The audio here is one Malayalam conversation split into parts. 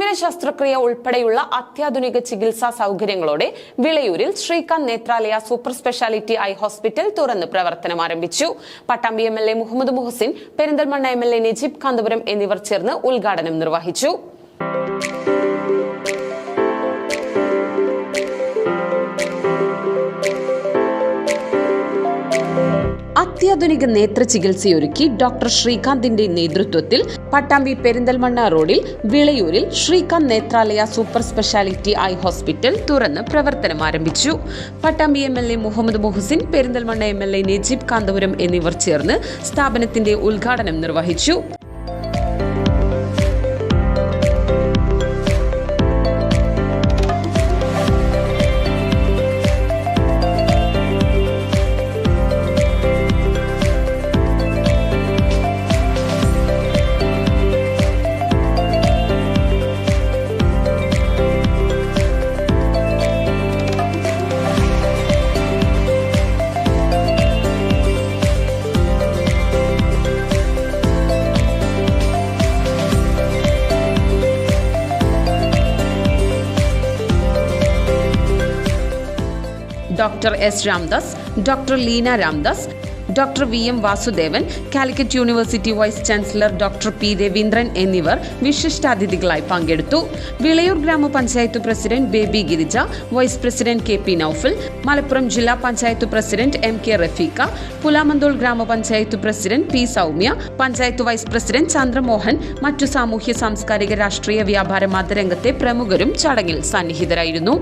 തിമിര ശസ്ത്രക്രിയ ഉൾപ്പെടെയുള്ള അത്യാധുനിക ചികിത്സാ സൗകര്യങ്ങളോടെ വിളയൂരിൽ Srikanth Netralaya super speciality eye hospital തുറന്ന് പ്രവർത്തനം ആരംഭിച്ചു. പട്ടാമ്പി MLA മുഹമ്മദ് മുഹസിൻ, പെരിന്തൽമണ്ണ MLA നജീബ് കാന്തപുരം എന്നിവർ ചേർന്ന് ഉദ്ഘാടനം നിർവഹിച്ചു. അത്യാധുനിക നേത്ര ചികിത്സയൊരുക്കി ഡോക്ടർ ശ്രീകാന്തിന്റെ നേതൃത്വത്തിൽ പട്ടാമ്പി പെരിന്തൽമണ്ണ റോഡിൽ വിളയൂരിൽ Srikanth Netralaya super speciality eye hospital തുറന്ന് പ്രവർത്തനം ആരംഭിച്ചു. പട്ടാമ്പി MLA മുഹമ്മദ് മുഹസിൻ, പെരിന്തൽമണ്ണ MLA നജീബ് കാന്തപുരം എന്നിവർ ചേർന്ന് സ്ഥാപനത്തിന്റെ ഉദ്ഘാടനം നിർവഹിച്ചു. Doctor S. Ramdas, doctor Leena Ramdas, doctor VM. Vasudevan, Calicut university vice chancellor doctor P. Raveendran എന്നിവർ വിശിഷ്ടാതിഥികളായി പങ്കെടുത്തു. വിളയൂർ ഗ്രാമപഞ്ചായത്ത് president Baby Girija, vice president KP Noufal, Malappuram ജില്ലാ പഞ്ചായത്ത് പ്രസിഡന്റ് MK റഫീഖ, പുലാമന്തോൾ ഗ്രാമപഞ്ചായത്ത് president P. Soumya, panchayat vice president Chandramohan, മറ്റു സാമൂഹ്യ സാംസ്കാരിക രാഷ്ട്രീയ വ്യാപാര മതരംഗത്തെ പ്രമുഖരും ചടങ്ങിൽ സന്നിഹിതരായിരുന്നു.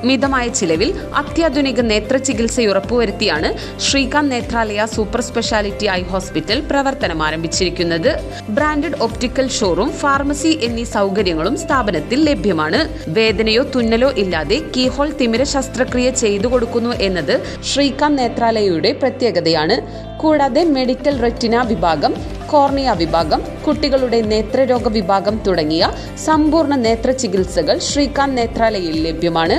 മിതമായ ചിലവിൽ അത്യാധുനിക നേത്ര ചികിത്സ ഉറപ്പുവരുത്തിയാണ് Srikanth Netralaya super speciality eye hospital പ്രവർത്തനം ആരംഭിച്ചിരിക്കുന്നത്. ബ്രാൻഡഡ് ഒപ്റ്റിക്കൽ ഷോറൂം, ഫാർമസി എന്നീ സൗകര്യങ്ങളും സ്ഥാപനത്തിൽ ലഭ്യമാണ്. വേദനയോ തുന്നലോ ഇല്ലാതെ കീഹോൾ തിമിര ശസ്ത്രക്രിയ ചെയ്തു കൊടുക്കുന്നു എന്നത് ശ്രീകാന്ത് നേത്രാലയയുടെ പ്രത്യേകതയാണ്. കൂടാതെ മെഡിക്കൽ റെറ്റിന വിഭാഗം, കോർണിയ വിഭാഗം, കുട്ടികളുടെ നേത്രരോഗ വിഭാഗം തുടങ്ങിയ സമ്പൂർണ്ണ നേത്ര ചികിത്സകൾ ശ്രീകാന്ത് നേത്രാലയയിൽ ലഭ്യമാണ്.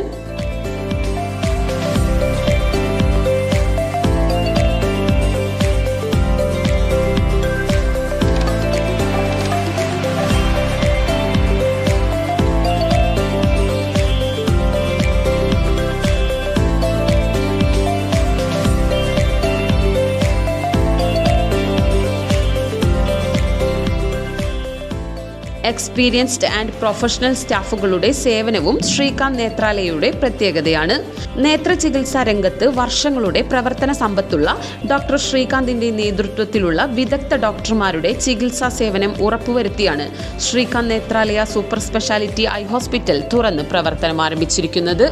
എക്സ്പീരിയൻസ്ഡ് ആൻഡ് പ്രൊഫഷണൽ സ്റ്റാഫുകളുടെ സേവനവും ശ്രീകാന്ത് നേത്രാലയയുടെ പ്രത്യേകതയാണ്. നേത്ര ചികിത്സാ രംഗത്ത് വർഷങ്ങളുടെ പ്രവർത്തന സമ്പത്തുള്ള ഡോക്ടർ ശ്രീകാന്തിന്റെ നേതൃത്വത്തിലുള്ള വിദഗ്ധ ഡോക്ടർമാരുടെ ചികിത്സാ സേവനം ഉറപ്പുവരുത്തിയാണ് Srikanth Netralaya super speciality eye hospital തുറന്ന് പ്രവർത്തനം ആരംഭിച്ചിരിക്കുന്നത്.